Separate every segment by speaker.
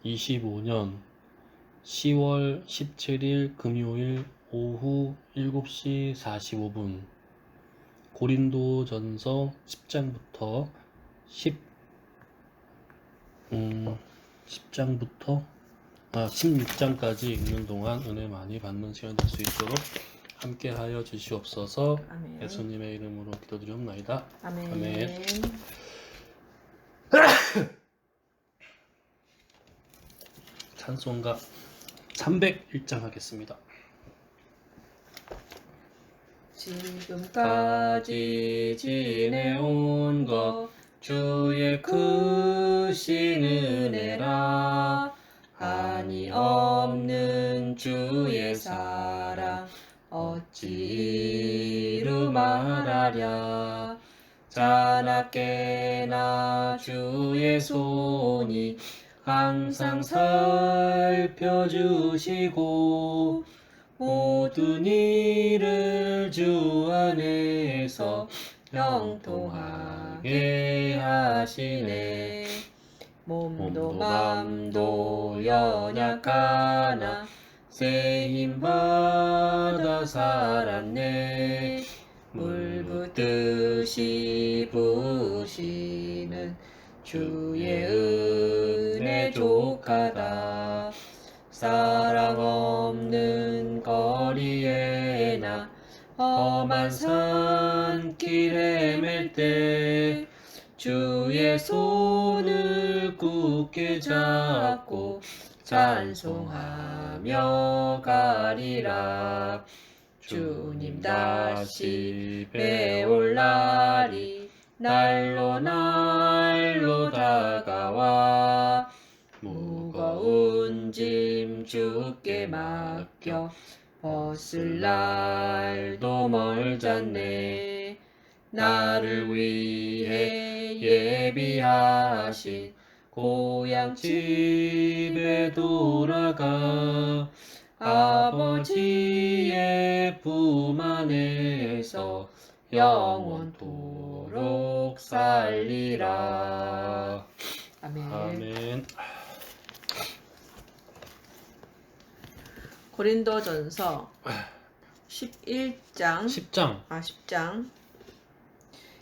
Speaker 1: 2025년 10월 17일 금요일 오후 7시 45분 고린도전서 10장부터 16장까지 읽는 동안 은혜 많이 받는 시간 될 수 있도록 함께 하여 주시옵소서.
Speaker 2: 아멘.
Speaker 1: 예수님의 이름으로 기도드리옵나이다.
Speaker 2: 아멘.
Speaker 1: 아멘. 찬송가 301장 하겠습니다.
Speaker 2: 지금까지 지내온 것 주의 크신 은혜라. 한이 없는 주의 사랑 어찌 이루 말하랴. 자나깨나 주의 손이 항상 살펴주시고 모든 일을 주 안에서 형통하게 하시네. 몸도 맘도 연약하나 새 힘받아 살았네. 물 붓듯이 부으시는 주의 은혜 족하다. 사랑 없는 거리에나 험한 산길 헤맬 때 주의 손을 굳게 잡고 찬송하며 가리라. 주님 다시 배올 날이 날로 날로 다가와 무거운 짐 주께 맡겨 벗을 날도 멀잖네. 나를 위해 예비하신 고향 집에 돌아가 아버지의 품 안에서 영원토록 살리라. 아멘.
Speaker 1: 아멘.
Speaker 2: 고린도전서 11장 10장.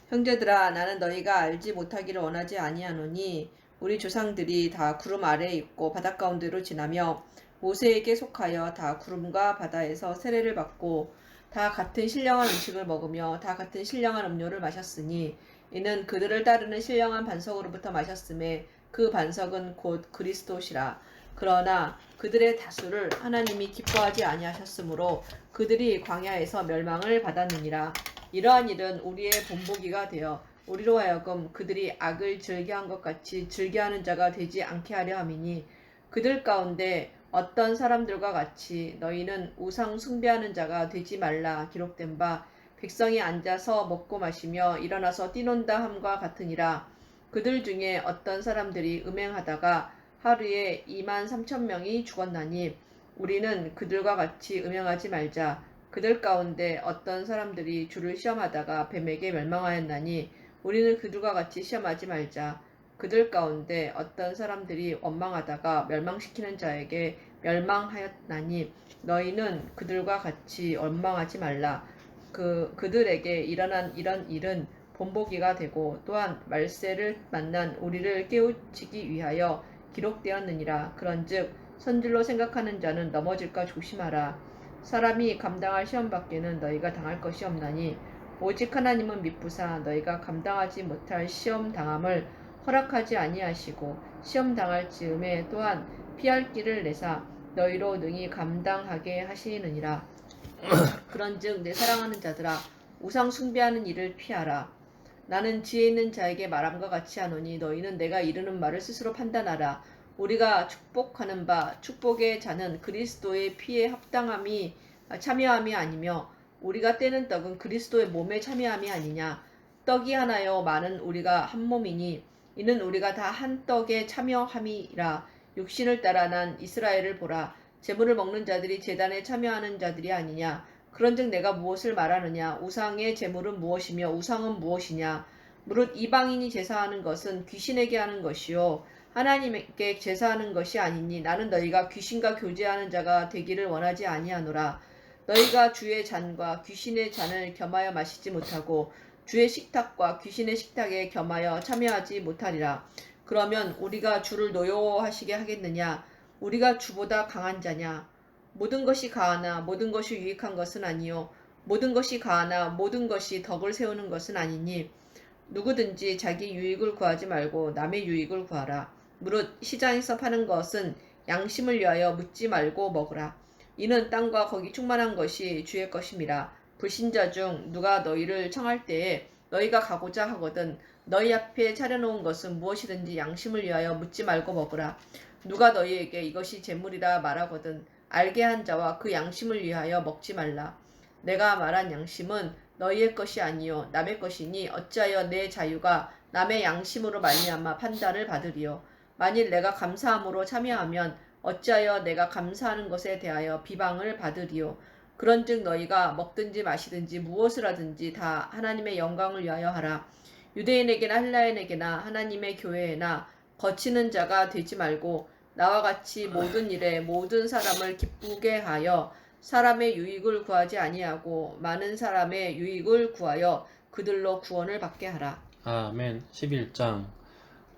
Speaker 2: 형제들아, 나는 너희가 알지 못하기를 원하지 아니하노니 우리 조상들이 다 구름 아래에 있고 바다 가운데로 지나며 모세에게 속하여 다 구름과 바다에서 세례를 받고 다 같은 신령한 음식을 먹으며 다 같은 신령한 음료를 마셨으니 이는 그들을 따르는 신령한 반석으로부터 마셨음에 그 반석은 곧 그리스도시라. 그러나 그들의 다수를 하나님이 기뻐하지 아니하셨으므로 그들이 광야에서 멸망을 받았느니라. 이러한 일은 우리의 본보기가 되어 우리로 하여금 그들이 악을 즐겨한 것 같이 즐겨하는 자가 되지 않게 하려 함이니 그들 가운데 어떤 사람들과 같이 너희는 우상 숭배하는 자가 되지 말라 기록된 바 백성이 앉아서 먹고 마시며 일어나서 뛰논다 함과 같으니라. 그들 중에 어떤 사람들이 음행하다가 하루에 23,000명이 죽었나니 우리는 그들과 같이 음행하지 말자. 그들 가운데 어떤 사람들이 주를 시험하다가 뱀에게 멸망하였나니 우리는 그들과 같이 시험하지 말자. 그들 가운데 어떤 사람들이 원망하다가 멸망시키는 자에게 멸망하였나니 너희는 그들과 같이 원망하지 말라. 그들에게 일어난 이런 일은 본보기가 되고 또한 말세를 만난 우리를 깨우치기 위하여 기록되었느니라. 그런즉 선질로 생각하는 자는 넘어질까 조심하라. 사람이 감당할 시험 밖에는 너희가 당할 것이 없나니 오직 하나님은 미쁘사 너희가 감당하지 못할 시험 당함을 허락하지 아니하시고 시험 당할 즈음에 또한 피할 길을 내사 너희로 능히 감당하게 하시느니라. 그런즉 내 사랑하는 자들아, 우상 숭배하는 일을 피하라. 나는 지혜 있는 자에게 말함과 같이 하노니 너희는 내가 이르는 말을 스스로 판단하라. 우리가 축복하는 바 축복의 자는 그리스도의 피에 참여함이 아니며 우리가 떼는 떡은 그리스도의 몸에 참여함이 아니냐. 떡이 하나요 많은 우리가 한 몸이니 이는 우리가 다 한 떡에 참여함이라. 육신을 따라 난 이스라엘을 보라. 제물을 먹는 자들이 제단에 참여하는 자들이 아니냐. 그런즉 내가 무엇을 말하느냐. 우상의 제물은 무엇이며 우상은 무엇이냐. 무릇 이방인이 제사하는 것은 귀신에게 하는 것이요 하나님께 제사하는 것이 아니니 나는 너희가 귀신과 교제하는 자가 되기를 원하지 아니하노라. 너희가 주의 잔과 귀신의 잔을 겸하여 마시지 못하고 주의 식탁과 귀신의 식탁에 겸하여 참여하지 못하리라. 그러면 우리가 주를 노여워하시게 하겠느냐? 우리가 주보다 강한 자냐? 모든 것이 가하나 모든 것이 유익한 것은 아니요 모든 것이 가하나 모든 것이 덕을 세우는 것은 아니니 누구든지 자기 유익을 구하지 말고 남의 유익을 구하라. 무릇 시장에서 파는 것은 양심을 위하여 묻지 말고 먹으라. 이는 땅과 거기 충만한 것이 주의 것임이라. 불신자 중 누가 너희를 청할 때에 너희가 가고자 하거든 너희 앞에 차려놓은 것은 무엇이든지 양심을 위하여 묻지 말고 먹으라. 누가 너희에게 이것이 재물이라 말하거든 알게 한 자와 그 양심을 위하여 먹지 말라. 내가 말한 양심은 너희의 것이 아니요 남의 것이니 어찌하여 내 자유가 남의 양심으로 말미암아 판단을 받으리요. 만일 내가 감사함으로 참여하면 어찌하여 내가 감사하는 것에 대하여 비방을 받으리요. 그런즉 너희가 먹든지 마시든지 무엇을 하든지 다 하나님의 영광을 위하여 하라. 유대인에게나 헬라인에게나 하나님의 교회에나 거치는 자가 되지 말고 나와 같이 모든 일에 모든 사람을 기쁘게 하여 사람의 유익을 구하지 아니하고 많은 사람의 유익을 구하여 그들로 구원을 받게 하라.
Speaker 1: 아멘. 11장.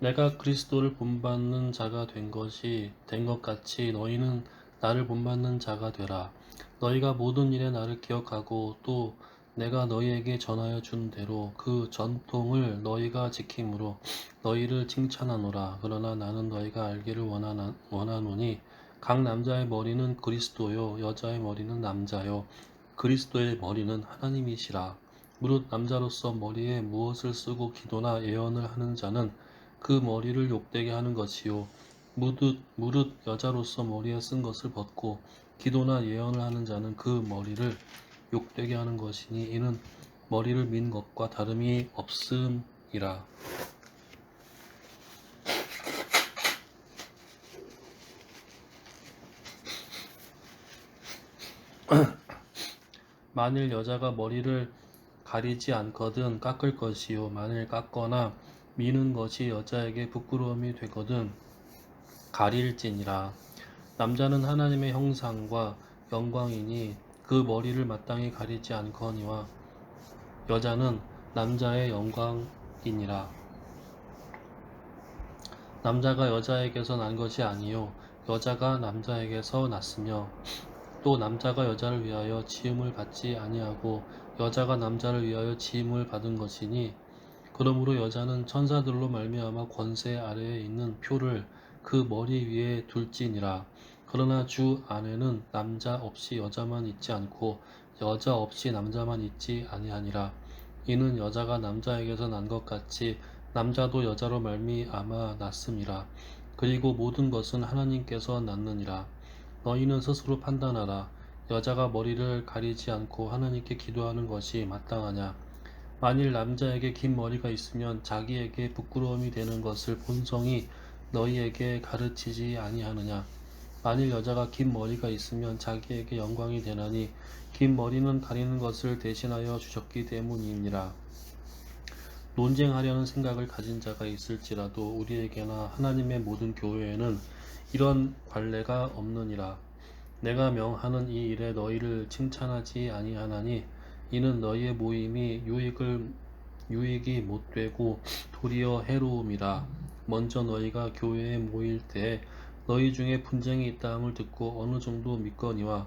Speaker 1: 내가 그리스도를 본받는 자가 된 것 같이 너희는 나를 본받는 자가 되라. 너희가 모든 일에 나를 기억하고 또 내가 너희에게 전하여 준 대로 그 전통을 너희가 지킴으로 너희를 칭찬하노라. 그러나 나는 너희가 알기를 원하노니 각 남자의 머리는 그리스도요 여자의 머리는 남자요 그리스도의 머리는 하나님이시라. 무릇 남자로서 머리에 무엇을 쓰고 기도나 예언을 하는 자는 그 머리를 욕되게 하는 것이요 무릇 여자로서 머리에 쓴 것을 벗고 기도나 예언을 하는 자는 그 머리를 욕되게 하는 것이니 이는 머리를 민 것과 다름이 없음이라. 만일 여자가 머리를 가리지 않거든 깎을 것이요 만일 깎거나 미는 것이 여자에게 부끄러움이 되거든 가릴지니라. 남자는 하나님의 형상과 영광이니 그 머리를 마땅히 가리지 않거니와 여자는 남자의 영광이니라. 남자가 여자에게서 난 것이 아니요 여자가 남자에게서 났으며 또 남자가 여자를 위하여 지음을 받지 아니하고 여자가 남자를 위하여 지음을 받은 것이니 그러므로 여자는 천사들로 말미암아 권세 아래에 있는 표를 그 머리 위에 둘지니라. 그러나 주 안에는 남자 없이 여자만 있지 않고 여자 없이 남자만 있지 아니하니라. 이는 여자가 남자에게서 난 것 같이 남자도 여자로 말미암아 났음이라. 그리고 모든 것은 하나님께서 낳느니라. 너희는 스스로 판단하라. 여자가 머리를 가리지 않고 하나님께 기도하는 것이 마땅하냐? 만일 남자에게 긴 머리가 있으면 자기에게 부끄러움이 되는 것을 본성이 너희에게 가르치지 아니하느냐? 만일 여자가 긴 머리가 있으면 자기에게 영광이 되나니 긴 머리는 가리는 것을 대신하여 주셨기 때문이니라. 논쟁하려는 생각을 가진 자가 있을지라도 우리에게나 하나님의 모든 교회에는 이런 관례가 없느니라. 내가 명하는 이 일에 너희를 칭찬하지 아니하나니 이는 너희의 모임이 유익이 못되고 도리어 해로움이라. 먼저 너희가 교회에 모일 때에 너희 중에 분쟁이 있다 함을 듣고 어느 정도 믿거니와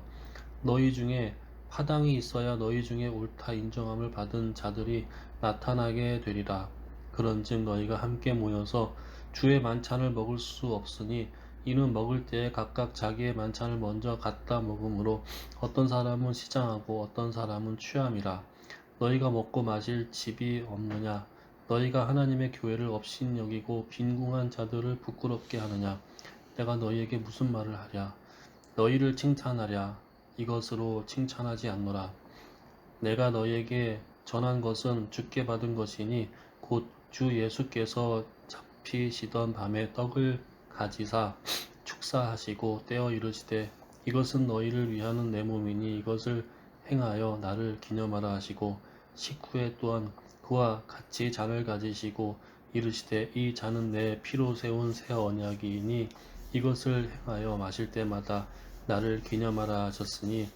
Speaker 1: 너희 중에 파당이 있어야 너희 중에 옳다 인정함을 받은 자들이 나타나게 되리라. 그런즉 너희가 함께 모여서 주의 만찬을 먹을 수 없으니 이는 먹을 때에 각각 자기의 만찬을 먼저 갖다 먹으므로 어떤 사람은 시장하고 어떤 사람은 취함이라. 너희가 먹고 마실 집이 없느냐? 너희가 하나님의 교회를 업신여기고 빈궁한 자들을 부끄럽게 하느냐? 내가 너희에게 무슨 말을 하랴? 너희를 칭찬하랴? 이것으로 칭찬하지 않노라. 내가 너희에게 전한 것은 주께 받은 것이니 곧 주 예수께서 잡히시던 밤에 떡을 가지사 축사하시고 떼어 이르시되 이것은 너희를 위하는 내 몸이니 이것을 행하여 나를 기념하라 하시고 식후에 또한 그와 같이 잔을 가지시고 이르시되 이 잔은 내 피로 세운 새 언약이니 이것을 행하여 마실 때마다 나를 기념하라 하셨으니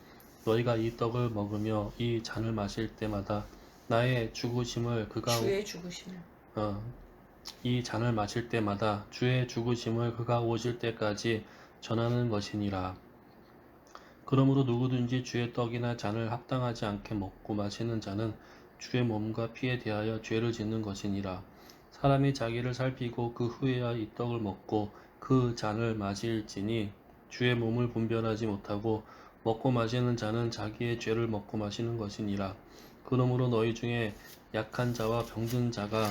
Speaker 1: 너희가 이 떡을 먹으며 이 잔을 마실 때마다 나의 죽으심을
Speaker 2: 주의 죽으심을.
Speaker 1: 이 잔을 마실 때마다 주의 죽으심을 그가 오실 때까지 전하는 것이니라. 그러므로 누구든지 주의 떡이나 잔을 합당하지 않게 먹고 마시는 자는 주의 몸과 피에 대하여 죄를 짓는 것이니라. 사람이 자기를 살피고 그 후에야 이 떡을 먹고 그 잔을 마실지니 주의 몸을 분별하지 못하고 먹고 마시는 자는 자기의 죄를 먹고 마시는 것이니라. 그러므로 너희 중에 약한 자와 병든 자가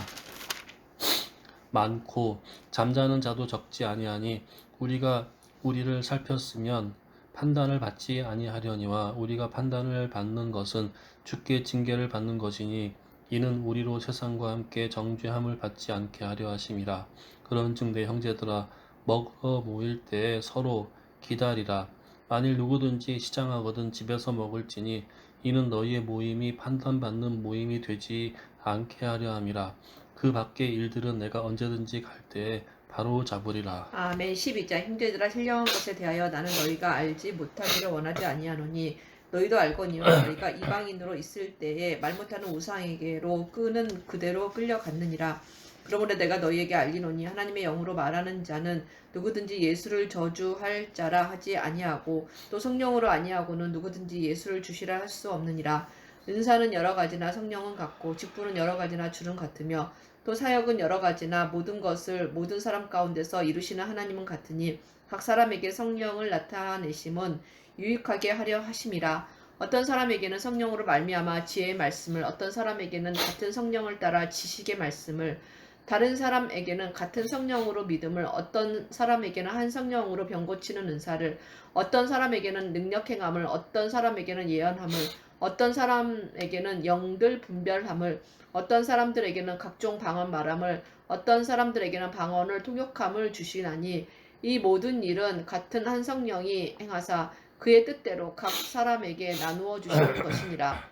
Speaker 1: 많고 잠자는 자도 적지 아니하니 우리가 우리를 살폈으면 판단을 받지 아니하려니와 우리가 판단을 받는 것은 주께 징계를 받는 것이니 이는 우리로 세상과 함께 정죄함을 받지 않게 하려 하심이라. 그런즉 내 형제들아 먹어 모일 때에 서로 기다리라. 만일 누구든지 시장하거든 집에서 먹을지니 이는 너희의 모임이 판단받는 모임이 되지 않게 하려 함이라. 그 밖의 일들은 내가 언제든지 갈 때에 바로 잡으리라.
Speaker 2: 아멘. 12장 형제들아 신령한 것에 대하여 나는 너희가 알지 못하기를 원하지 아니하노니 너희도 알거니와 너희가 이방인으로 있을 때에 말 못하는 우상에게로 끄는 그대로 끌려갔느니라. 그러므로 내가 너희에게 알리노니 하나님의 영으로 말하는 자는 누구든지 예수를 저주할 자라 하지 아니하고 또 성령으로 아니하고는 누구든지 예수를 주시라 할 수 없느니라. 은사는 여러 가지나 성령은 같고 직분은 여러 가지나 주는 같으며 또 사역은 여러 가지나 모든 것을 모든 사람 가운데서 이루시는 하나님은 같으니 각 사람에게 성령을 나타내심은 유익하게 하려 하심이라. 어떤 사람에게는 성령으로 말미암아 지혜의 말씀을, 어떤 사람에게는 같은 성령을 따라 지식의 말씀을, 다른 사람에게는 같은 성령으로 믿음을, 어떤 사람에게는 한 성령으로 병 고치는 은사를, 어떤 사람에게는 능력 행함을, 어떤 사람에게는 예언함을, 어떤 사람에게는 영들 분별함을, 어떤 사람들에게는 각종 방언 말함을, 어떤 사람들에게는 방언을 통역함을 주시나니 이 모든 일은 같은 한 성령이 행하사 그의 뜻대로 각 사람에게 나누어 주시는 것이니라.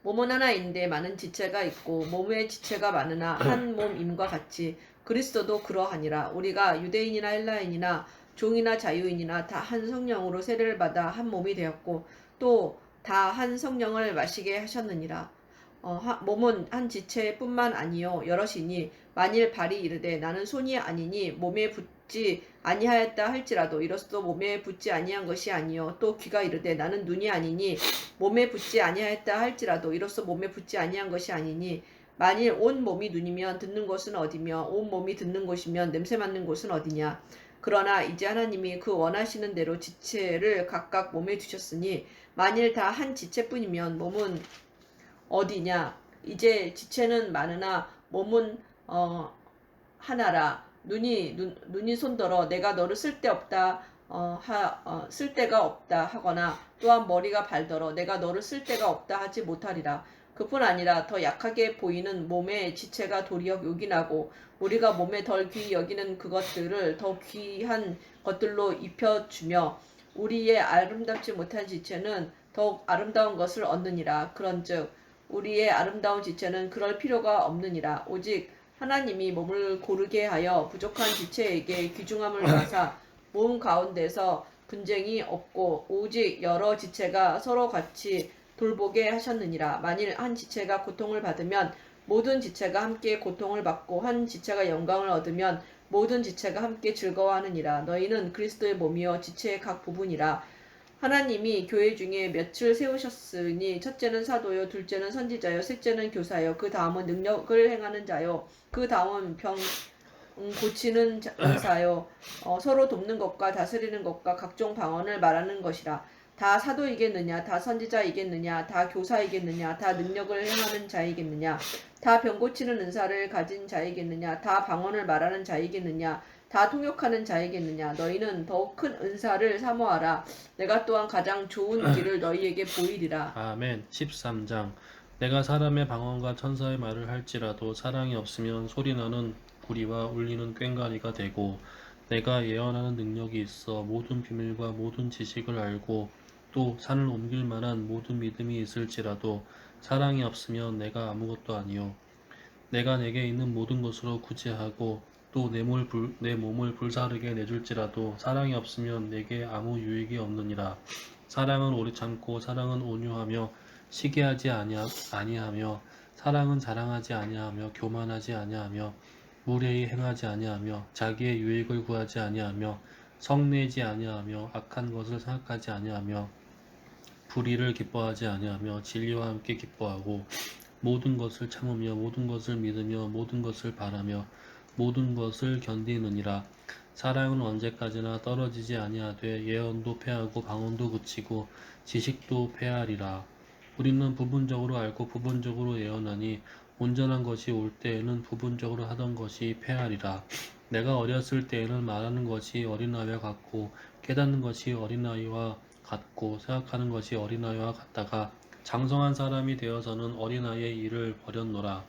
Speaker 2: 몸은 하나인데 많은 지체가 있고 몸의 지체가 많으나 한 몸임과 같이 그리스도도 그러하니라. 우리가 유대인이나 헬라인이나 종이나 자유인이나 다 한 성령으로 세례를 받아 한 몸이 되었고 또 다 한 성령을 마시게 하셨느니라. 몸은 한 지체뿐만 아니요 여럿이니 만일 발이 이르되 나는 손이 아니니 몸에 붙지 아니하였다 할지라도 이로써 몸에 붙지 아니한 것이 아니요 또 귀가 이르되 나는 눈이 아니니 몸에 붙지 아니하였다 할지라도 이로써 몸에 붙지 아니한 것이 아니니 만일 온 몸이 눈이면 듣는 곳은 어디며 온 몸이 듣는 곳이면 냄새 맡는 곳은 어디냐. 그러나 이제 하나님이 그 원하시는 대로 지체를 각각 몸에 두셨으니 만일 다 한 지체뿐이면 몸은 어디냐. 이제 지체는 많으나 몸은 하나라. 눈이 손들어 내가 너를 쓸데없다 쓸데가 없다 하거나 또한 머리가 발더러 내가 너를 쓸데가 없다 하지 못하리라. 그뿐 아니라 더 약하게 보이는 몸의 지체가 도리어 요긴하고 우리가 몸에 덜 귀히 여기는 그것들을 더 귀한 것들로 입혀주며 우리의 아름답지 못한 지체는 더욱 아름다운 것을 얻느니라. 그런즉 우리의 아름다운 지체는 그럴 필요가 없느니라. 오직 하나님이 몸을 고르게 하여 부족한 지체에게 귀중함을 주사 몸 가운데서 분쟁이 없고 오직 여러 지체가 서로 같이 돌보게 하셨느니라. 만일 한 지체가 고통을 받으면 모든 지체가 함께 고통을 받고 한 지체가 영광을 얻으면 모든 지체가 함께 즐거워하느니라. 너희는 그리스도의 몸이요 지체의 각 부분이라. 하나님이 교회 중에 몇을 세우셨으니 첫째는 사도요 둘째는 선지자요 셋째는 교사요 그 다음은 능력을 행하는 자요 그 다음은 병 고치는 은사요 서로 돕는 것과 다스리는 것과 각종 방언을 말하는 것이라. 다 사도이겠느냐 다 선지자이겠느냐 다 교사이겠느냐 다 능력을 행하는 자이겠느냐 다 병 고치는 은사를 가진 자이겠느냐 다 방언을 말하는 자이겠느냐 다 통역하는 자이겠느냐. 너희는 더욱 큰 은사를 사모하라. 내가 또한 가장 좋은 길을 너희에게 보이리라.
Speaker 1: 아멘. 13장. 내가 사람의 방언과 천사의 말을 할지라도 사랑이 없으면 소리나는 구리와 울리는 꽹과리가 되고 내가 예언하는 능력이 있어 모든 비밀과 모든 지식을 알고 또 산을 옮길 만한 모든 믿음이 있을지라도 사랑이 없으면 내가 아무것도 아니요 내가 내게 있는 모든 것으로 구제하고 또 내 몸을 불사르게 내줄지라도 사랑이 없으면 내게 아무 유익이 없느니라. 사랑은 오래 참고 사랑은 온유하며 시기하지 아니하며 사랑은 자랑하지 아니하며 교만하지 아니하며 무례히 행하지 아니하며 자기의 유익을 구하지 아니하며 성내지 아니하며 악한 것을 생각하지 아니하며 불의를 기뻐하지 아니하며 진리와 함께 기뻐하고 모든 것을 참으며 모든 것을 믿으며 모든 것을 바라며 모든 것을 견디느니라. 사랑은 언제까지나 떨어지지 아니하되 예언도 패하고 방언도 그치고 지식도 패하리라. 우리는 부분적으로 알고 부분적으로 예언하니 온전한 것이 올 때에는 부분적으로 하던 것이 패하리라. 내가 어렸을 때에는 말하는 것이 어린아이와 같고 깨닫는 것이 어린아이와 같고 생각하는 것이 어린아이와 같다가 장성한 사람이 되어서는 어린아이의 일을 버렸노라.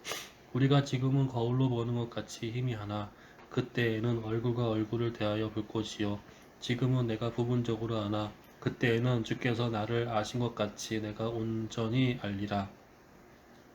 Speaker 1: 우리가 지금은 거울로 보는 것 같이 희미하나 그때에는 얼굴과 얼굴을 대하여 볼 것이요 지금은 내가 부분적으로 아나 그때에는 주께서 나를 아신 것 같이 내가 온전히 알리라.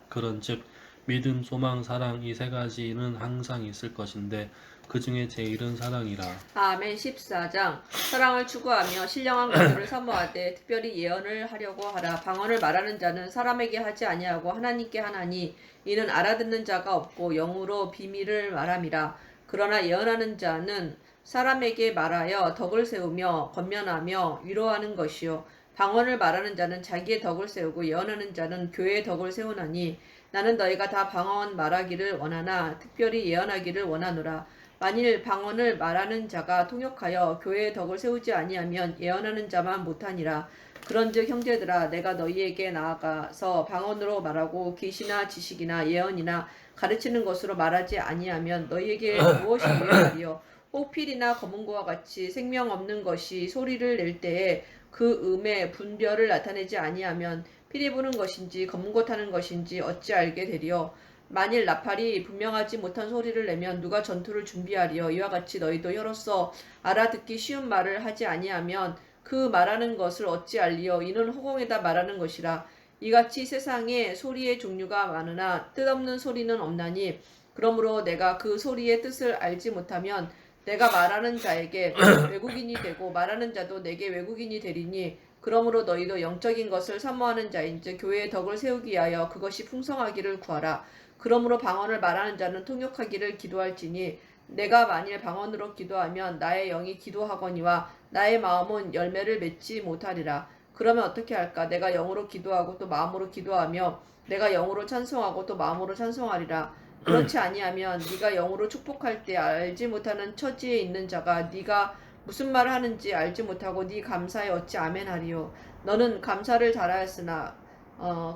Speaker 1: 그런즉 믿음, 소망, 사랑 이 세 가지는 항상 있을 것인데 그 중에 제일은 사랑이라.
Speaker 2: 아멘. 14장. 사랑을 추구하며 신령한 것들을 사모하되 특별히 예언을 하려고 하라. 방언을 말하는 자는 사람에게 하지 아니하고 하나님께 하나니 이는 알아듣는 자가 없고 영으로 비밀을 말함이라. 그러나 예언하는 자는 사람에게 말하여 덕을 세우며 권면하며 위로하는 것이요 방언을 말하는 자는 자기의 덕을 세우고 예언하는 자는 교회의 덕을 세우나니 나는 너희가 다 방언 말하기를 원하나 특별히 예언하기를 원하노라. 만일 방언을 말하는 자가 통역하여 교회의 덕을 세우지 아니하면 예언하는 자만 못하니라. 그런즉 형제들아 내가 너희에게 나아가서 방언으로 말하고 계시나 지식이나 예언이나 가르치는 것으로 말하지 아니하면 너희에게 무엇이 유익하리요. 호필이나 검은고와 같이 생명 없는 것이 소리를 낼 때에 그 음의 분별을 나타내지 아니하면 피리 부는 것인지 검은고 타는 것인지 어찌 알게 되리요. 만일 나팔이 분명하지 못한 소리를 내면 누가 전투를 준비하리요. 이와 같이 너희도 혀로서 알아듣기 쉬운 말을 하지 아니하면 그 말하는 것을 어찌 알리요. 이는 허공에다 말하는 것이라. 이같이 세상에 소리의 종류가 많으나 뜻없는 소리는 없나니 그러므로 내가 그 소리의 뜻을 알지 못하면 내가 말하는 자에게 외국인이 되고 말하는 자도 내게 외국인이 되리니 그러므로 너희도 영적인 것을 사모하는 자인즉 교회의 덕을 세우기 위하여 그것이 풍성하기를 구하라. 그러므로 방언을 말하는 자는 통역하기를 기도할지니 내가 만일 방언으로 기도하면 나의 영이 기도하거니와 나의 마음은 열매를 맺지 못하리라. 그러면 어떻게 할까? 내가 영으로 기도하고 또 마음으로 기도하며 내가 영으로 찬송하고 또 마음으로 찬송하리라. 그렇지 아니하면 네가 영으로 축복할 때 알지 못하는 처지에 있는 자가 네가 무슨 말을 하는지 알지 못하고 네 감사에 어찌 아멘하리요. 너는 감사를 잘하였으나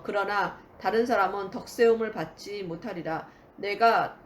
Speaker 2: 그러나 다른 사람은 덕세움을 받지 못하리라. 내가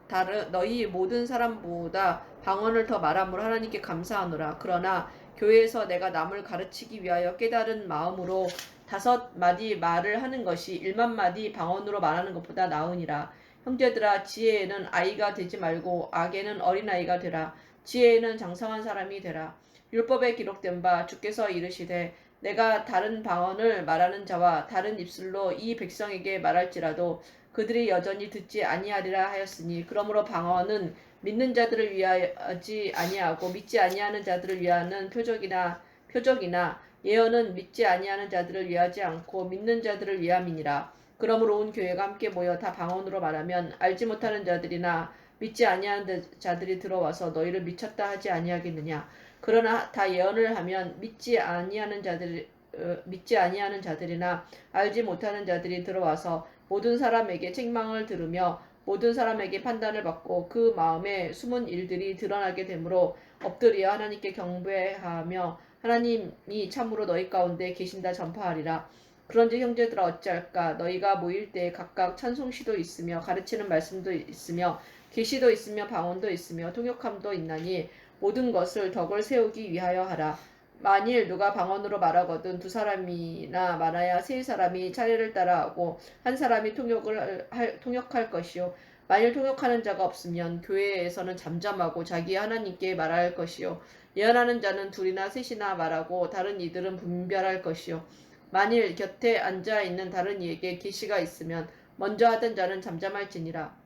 Speaker 2: 너희 모든 사람보다 방언을 더 말함으로 하나님께 감사하노라. 그러나 교회에서 내가 남을 가르치기 위하여 깨달은 마음으로 5마디 말을 하는 것이 1만마디 방언으로 말하는 것보다 나으니라. 형제들아 지혜에는 아이가 되지 말고 악에는 어린아이가 되라. 지혜에는 장성한 사람이 되라. 율법에 기록된 바 주께서 이르시되 내가 다른 방언을 말하는 자와 다른 입술로 이 백성에게 말할지라도 그들이 여전히 듣지 아니하리라 하였으니 그러므로 방언은 믿는 자들을 위하지 아니하고 믿지 아니하는 자들을 위하는 표적이나 예언은 믿지 아니하는 자들을 위하지 않고 믿는 자들을 위함이니라. 그러므로 온 교회가 함께 모여 다 방언으로 말하면 알지 못하는 자들이나 믿지 아니하는 자들이 들어와서 너희를 미쳤다 하지 아니하겠느냐. 그러나 다 예언을 하면 믿지 아니하는 자들이나 알지 못하는 자들이 들어와서 모든 사람에게 책망을 들으며 모든 사람에게 판단을 받고 그 마음에 숨은 일들이 드러나게 되므로 엎드려 하나님께 경배하며 하나님이 참으로 너희 가운데 계신다 전파하리라. 그런즉 형제들아 어찌할까. 너희가 모일 때 각각 찬송시도 있으며 가르치는 말씀도 있으며 계시도 있으며 방언도 있으며 통역함도 있나니 모든 것을 덕을 세우기 위하여 하라. 만일 누가 방언으로 말하거든 2사람이나 많아야 3사람이 차례를 따라하고 한 사람이 통역할 것이요. 만일 통역하는 자가 없으면 교회에서는 잠잠하고 자기 하나님께 말할 것이요. 예언하는 자는 2이나 3이나 말하고 다른 이들은 분별할 것이요. 만일 곁에 앉아 있는 다른 이에게 계시가 있으면 먼저 하던 자는 잠잠할지니라.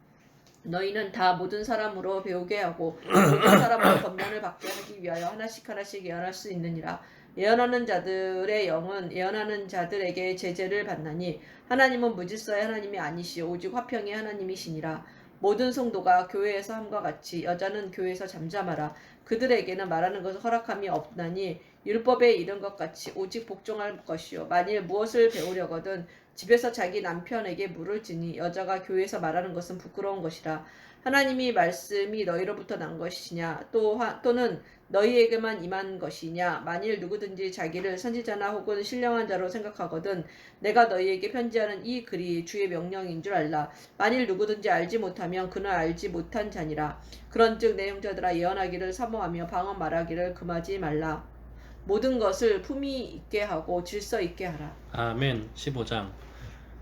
Speaker 2: 너희는 다 모든 사람으로 배우게 하고 모든 사람으로 권면을 받게 하기 위하여 하나씩 하나씩 예언할 수 있느니라. 예언하는 자들의 영은 예언하는 자들에게 제재를 받나니 하나님은 무질서의 하나님이 아니시오 오직 화평의 하나님이시니라. 모든 성도가 교회에서 함과 같이 여자는 교회에서 잠잠하라. 그들에게는 말하는 것을 허락함이 없나니 율법에 이른 것 같이 오직 복종할 것이요 만일 무엇을 배우려거든 집에서 자기 남편에게 물을 지니 여자가 교회에서 말하는 것은 부끄러운 것이라. 하나님이 말씀이 너희로부터 난 것이냐 또는 너희에게만 임한 것이냐. 만일 누구든지 자기를 선지자나 혹은 신령한 자로 생각하거든 내가 너희에게 편지하는 이 글이 주의 명령인 줄 알라. 만일 누구든지 알지 못하면 그는 알지 못한 자니라. 그런즉 내 형제들아 예언하기를 사모하며 방언 말하기를 금하지 말라. 모든 것을 품위 있게 하고 질서 있게 하라.
Speaker 1: 아멘. 15장.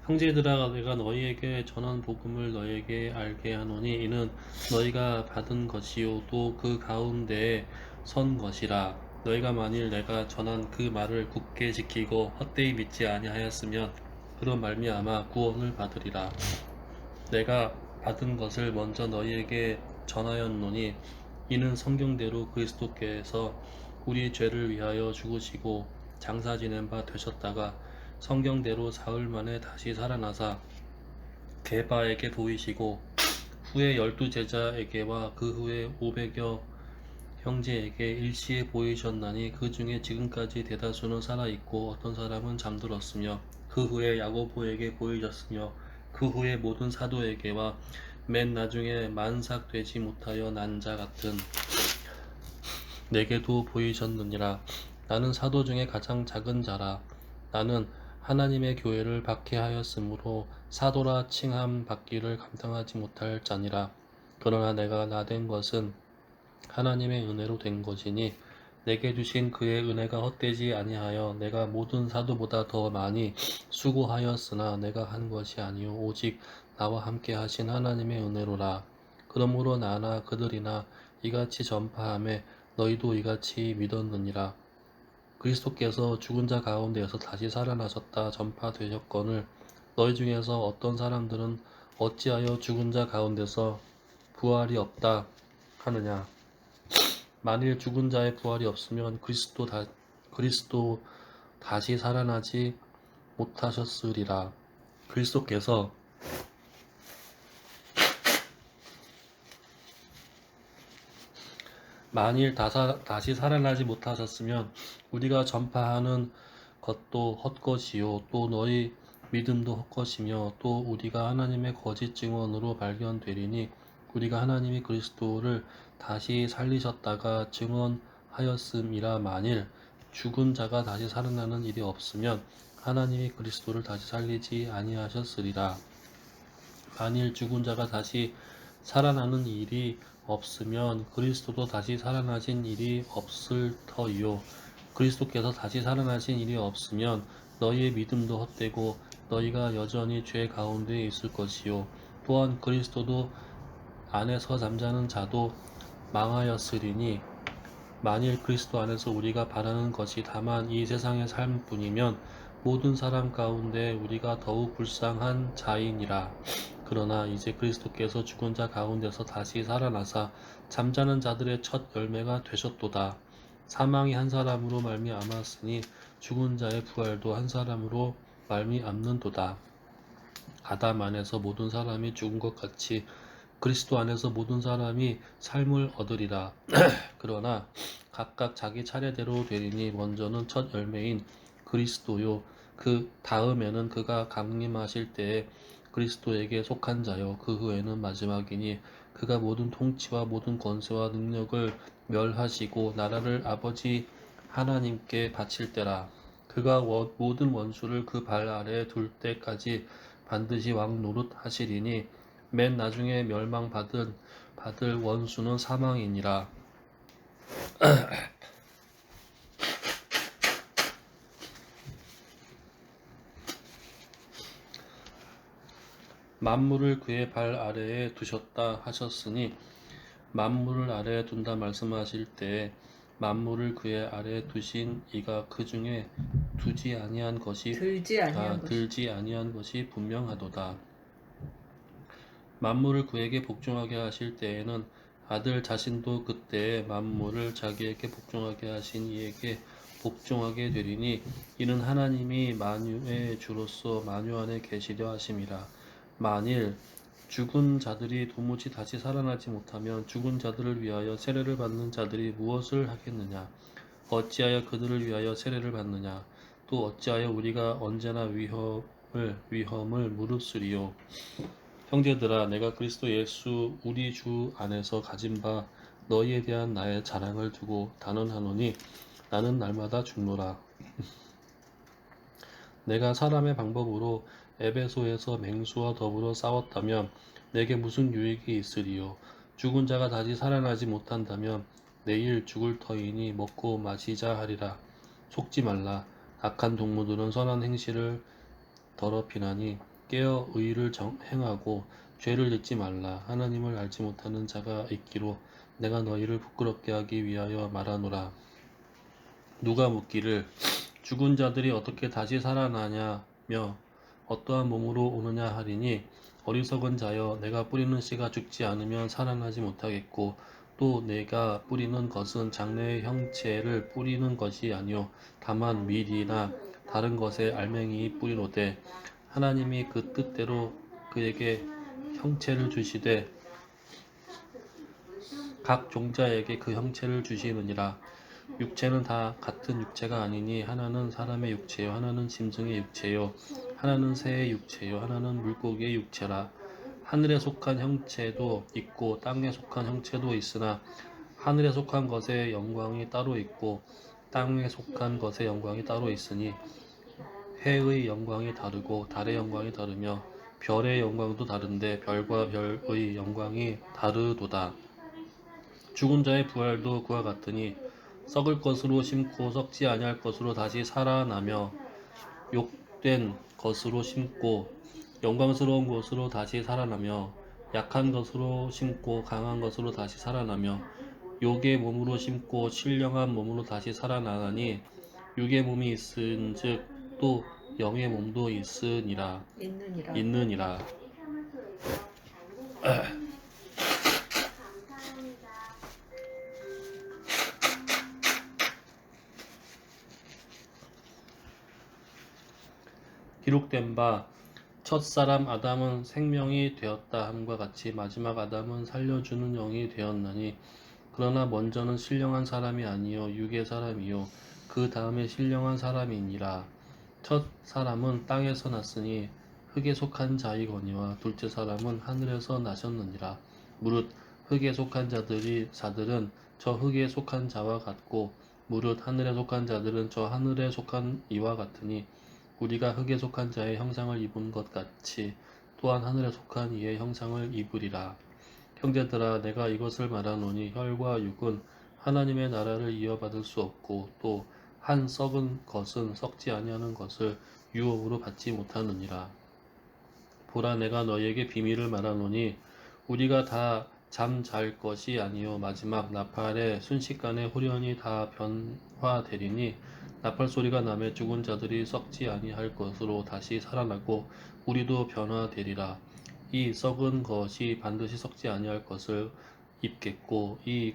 Speaker 1: 형제들아 내가 너희에게 전한 복음을 너희에게 알게 하노니 이는 너희가 받은 것이요 또 그 가운데에 선 것이라. 너희가 만일 내가 전한 그 말을 굳게 지키고 헛되이 믿지 아니하였으면 그로 말미암아 구원을 받으리라. 내가 받은 것을 먼저 너희에게 전하였노니 이는 성경대로 그리스도께서 우리 죄를 위하여 죽으시고 장사 지낸 바 되셨다가 성경대로 사흘 만에 다시 살아나사 게바에게 보이시고 후에 12제자에게와 그 후에 500여 형제에게 일시에 보이셨나니 그 중에 지금까지 대다수는 살아있고 어떤 사람은 잠들었으며 그 후에 야고보에게 보이셨으며 그 후에 모든 사도에게와 맨 나중에 만삭되지 못하여 난 자 같은 내게도 보이셨느니라. 나는 사도 중에 가장 작은 자라. 나는 하나님의 교회를 박해하였으므로 사도라 칭함 받기를 감당하지 못할 자니라. 그러나 내가 나된 것은 하나님의 은혜로 된 것이니 내게 주신 그의 은혜가 헛되지 아니하여 내가 모든 사도보다 더 많이 수고하였으나 내가 한 것이 아니요 오직 나와 함께 하신 하나님의 은혜로라. 그러므로 나나 그들이나 이같이 전파하매 너희도 이같이 믿었느니라. 그리스도께서 죽은 자 가운데에서 다시 살아나셨다 전파되셨거늘 너희 중에서 어떤 사람들은 어찌하여 죽은 자 가운데서 부활이 없다 하느냐. 만일 죽은 자의 부활이 없으면 그리스도 다시 살아나지 못하셨으리라. 그리스도께서 만일 다시 살아나지 못하셨으면 우리가 전파하는 것도 헛것이요 또 너희 믿음도 헛것이며 또 우리가 하나님의 거짓 증언으로 발견되리니 우리가 하나님이 그리스도를 다시 살리셨다가 증언하였음이라. 만일 죽은 자가 다시 살아나는 일이 없으면 하나님이 그리스도를 다시 살리지 아니하셨으리라. 만일 죽은 자가 다시 살아나는 일이 없으면 그리스도도 다시 살아나신 일이 없을 터이요. 그리스도께서 다시 살아나신 일이 없으면 너희의 믿음도 헛되고 너희가 여전히 죄 가운데 있을 것이요. 또한 그리스도도 안에서 잠자는 자도 망하였으리니 만일 그리스도 안에서 우리가 바라는 것이 다만 이 세상의 삶뿐이면 모든 사람 가운데 우리가 더욱 불쌍한 자이니라. 그러나 이제 그리스도께서 죽은 자 가운데서 다시 살아나사 잠자는 자들의 첫 열매가 되셨도다. 사망이 한 사람으로 말미암았으니 죽은 자의 부활도 한 사람으로 말미암는도다. 아담 안에서 모든 사람이 죽은 것 같이 그리스도 안에서 모든 사람이 삶을 얻으리라. 그러나 각각 자기 차례대로 되리니 먼저는 첫 열매인 그리스도요 그 다음에는 그가 강림하실 때에 그리스도에게 속한 자요 그 후에는 마지막이니 그가 모든 통치와 모든 권세와 능력을 멸하시고 나라를 아버지 하나님께 바칠 때라. 그가 모든 원수를 그 발 아래에 둘 때까지 반드시 왕 노릇 하시리니 맨 나중에 멸망받을 원수는 사망이니라. 만물을 그의 발 아래에 두셨다 하셨으니 만물을 아래에 둔다 말씀하실 때에 만물을 그의 아래에 두신 이가 그 중에 두지 아니한 것이
Speaker 2: 들지 아니한 것이
Speaker 1: 들지 아니한 것이 분명하도다. 만물을 그에게 복종하게 하실 때에는 아들 자신도 그때에 만물을 자기에게 복종하게 하신 이에게 복종하게 되리니 이는 하나님이 만유의 주로서 만유 안에 계시려 하심이라. 만일 죽은 자들이 도무지 다시 살아나지 못하면 죽은 자들을 위하여 세례를 받는 자들이 무엇을 하겠느냐? 어찌하여 그들을 위하여 세례를 받느냐? 또 어찌하여 우리가 언제나 위험을 무릅쓰리요? 형제들아, 내가 그리스도 예수 우리 주 안에서 가진 바 너희에 대한 나의 자랑을 두고 단언하노니 나는 날마다 죽노라. 내가 사람의 방법으로 에베소에서 맹수와 더불어 싸웠다면 내게 무슨 유익이 있으리요? 죽은 자가 다시 살아나지 못한다면 내일 죽을 터이니 먹고 마시자 하리라. 속지 말라. 악한 동무들은 선한 행실을 더럽히나니 깨어 의를 행하고 죄를 짓지 말라. 하나님을 알지 못하는 자가 있기로 내가 너희를 부끄럽게 하기 위하여 말하노라. 누가 묻기를 죽은 자들이 어떻게 다시 살아나냐며 어떠한 몸으로 오느냐 하리니 어리석은 자여, 내가 뿌리는 씨가 죽지 않으면 살아나지 못하겠고 또 내가 뿌리는 것은 장래의 형체를 뿌리는 것이 아니요 다만 밀이나 다른 것의 알맹이 뿌리로되 하나님이 그 뜻대로 그에게 형체를 주시되 각 종자에게 그 형체를 주시느니라. 육체는 다 같은 육체가 아니니 하나는 사람의 육체요 하나는 짐승의 육체요 하나는 새의 육체요 하나는 물고기의 육체라. 하늘에 속한 형체도 있고 땅에 속한 형체도 있으나 하늘에 속한 것의 영광이 따로 있고 땅에 속한 것의 영광이 따로 있으니 해의 영광이 다르고 달의 영광이 다르며 별의 영광도 다른데 별과 별의 영광이 다르도다. 죽은 자의 부활도 그와 같으니 썩을 것으로 심고 썩지 아니할 것으로 다시 살아나며 욕된 것으로 심고 영광스러운 것으로 다시 살아나며 약한 것으로 심고 강한 것으로 다시 살아나며 욕의 몸으로 심고 신령한 몸으로 다시 살아나니 육의 몸이 있은즉 또 영의 몸도 있으니라. 있느니라. 기록된 바 첫사람 아담은 생명이 되었다 함과 같이 마지막 아담은 살려주는 영이 되었나니 그러나 먼저는 신령한 사람이 아니요 육의 사람이요 그 다음에 신령한 사람이니라. 첫 사람은 땅에서 났으니 흙에 속한 자이거니와 둘째 사람은 하늘에서 나셨느니라. 무릇 흙에 속한 자들은 저 흙에 속한 자와 같고 무릇 하늘에 속한 자들은 저 하늘에 속한 이와 같으니 우리가 흙에 속한 자의 형상을 입은 것 같이 또한 하늘에 속한 이의 형상을 입으리라. 형제들아, 내가 이것을 말하노니 혈과 육은 하나님의 나라를 이어받을 수 없고 또 한 썩은 것은 썩지 아니하는 것을 유업으로 받지 못하느니라. 보라, 내가 너희에게 비밀을 말하노니 우리가 다 잠 잘 것이 아니요 마지막 나팔의 순식간에 후련히 다 변화되리니 나팔 소리가 나매 죽은 자들이 썩지 아니할 것으로 다시 살아나고 우리도 변화되리라. 이 썩은 것이 반드시 썩지 아니할 것을 입겠고 이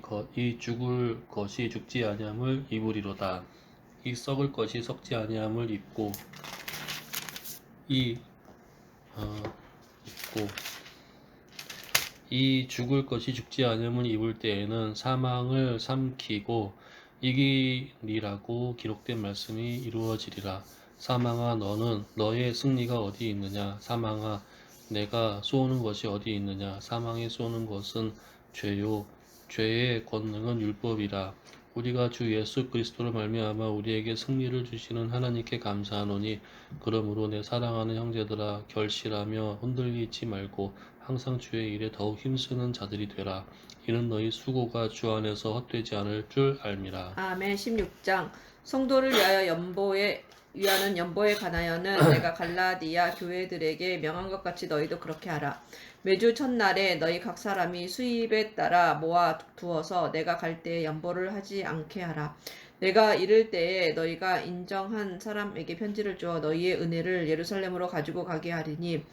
Speaker 1: 죽을 것이 죽지 아니함을 입으리로다. 이 썩을 것이 썩지 아니함을 입고 이 죽을 것이 죽지 아니함을 입을 때에는 사망을 삼키고 이기리라고 기록된 말씀이 이루어지리라. 사망아, 너는 너의 승리가 어디 있느냐? 사망아, 내가 쏘는 것이 어디 있느냐? 사망에 쏘는 것은 죄요 죄의 권능은 율법이라. 우리가 주 예수 그리스도로 말미암아 우리에게 승리를 주시는 하나님께 감사하노니 그러므로 내 사랑하는 형제들아, 결실하며 흔들리지 말고 항상 주의 일에 더욱 힘쓰는 자들이 되라. 이는 너희 수고가 주 안에서 헛되지 않을 줄 알미라.
Speaker 2: 아멘. 16장 성도를 위하여 연보의 위하는 연보에 관하여는 내가 갈라디아 교회들에게 명한 것 같이 너희도 그렇게 하라. 매주 첫날에 너희 각 사람이 수입에 따라 모아 두어서 내가 갈 때에 연보를 하지 않게 하라. 내가 이를 때에 너희가 인정한 사람에게 편지를 주어 너희의 은혜를 예루살렘으로 가지고 가게 하리니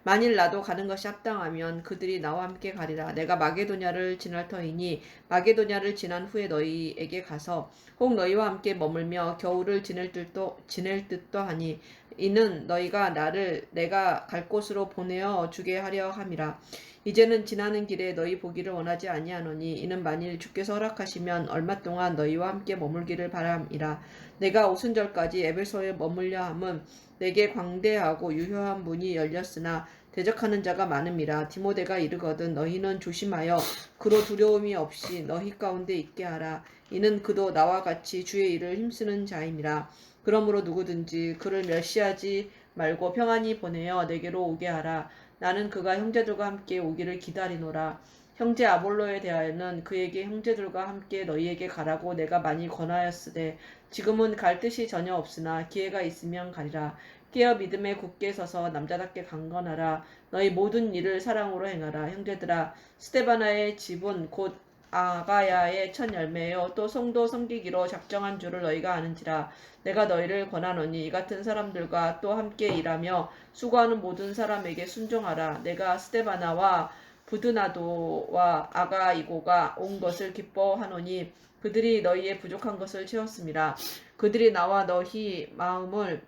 Speaker 2: 만일 나도 가는 것이 합당하면 그들이 나와 함께 가리라. 내가 마게도냐를 지날 터이니 마게도냐를 지난 후에 너희에게 가서 혹 너희와 함께 머물며 겨울을 지낼 듯도 하니 이는 너희가 나를 내가 갈 곳으로 보내어 주게 하려 함이라. 이제는 지나는 길에 너희 보기를 원하지 아니하노니 이는 만일 주께서 허락하시면 얼마 동안 너희와 함께 머물기를 바람이라. 내가 오순절까지 에베소에 머물려 함은 내게 광대하고 유효한 문이 열렸으나 대적하는 자가 많음이라. 디모데가 이르거든 너희는 조심하여 그로 두려움이 없이 너희 가운데 있게 하라. 이는 그도 나와 같이 주의 일을 힘쓰는 자임이라. 그러므로 누구든지 그를 멸시하지 말고 평안히 보내어 내게로 오게 하라. 나는 그가 형제들과 함께 오기를 기다리노라. 형제 아볼로에 대하여는 그에게 형제들과 함께 너희에게 가라고 내가 많이 권하였으되 지금은 갈 뜻이 전혀 없으나 기회가 있으면 가리라. 깨어 믿음에 굳게 서서 남자답게 강건하라. 너희 모든 일을 사랑으로 행하라. 형제들아, 스데바나의 집은 곧 아가야의 첫 열매요 또 성도 섬기기로 작정한 줄을 너희가 아는지라. 내가 너희를 권하노니 이 같은 사람들과 또 함께 일하며 수고하는 모든 사람에게 순종하라. 내가 스데바나와 부드나도와 아가이고가 온 것을 기뻐하노니 그들이 너희의 부족한 것을 채웠음이라. 그들이 나와 너희 마음을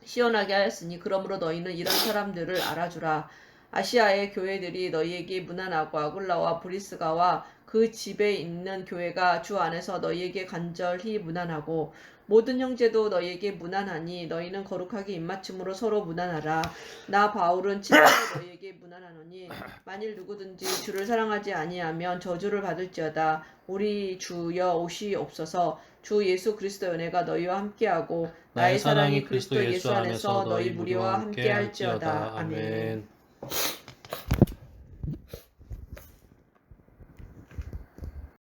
Speaker 2: 시원하게 하였으니 그러므로 너희는 이런 사람들을 알아주라. 아시아의 교회들이 너희에게 문안하고 아굴라와 브리스가와 그 집에 있는 교회가 주 안에서 너희에게 간절히 문안하고 모든 형제도 너희에게 문안하니 너희는 거룩하게 입맞춤으로 서로 문안하라. 나 바울은 친히 너희에게 문안하노니 만일 누구든지 주를 사랑하지 아니하면 저주를 받을지어다. 우리 주여 오시옵소서. 주 예수 그리스도의 은혜가 너희와 함께하고 나의 사랑이 그리스도 예수 안에서 너희 무리와 함께할지어다. 아멘.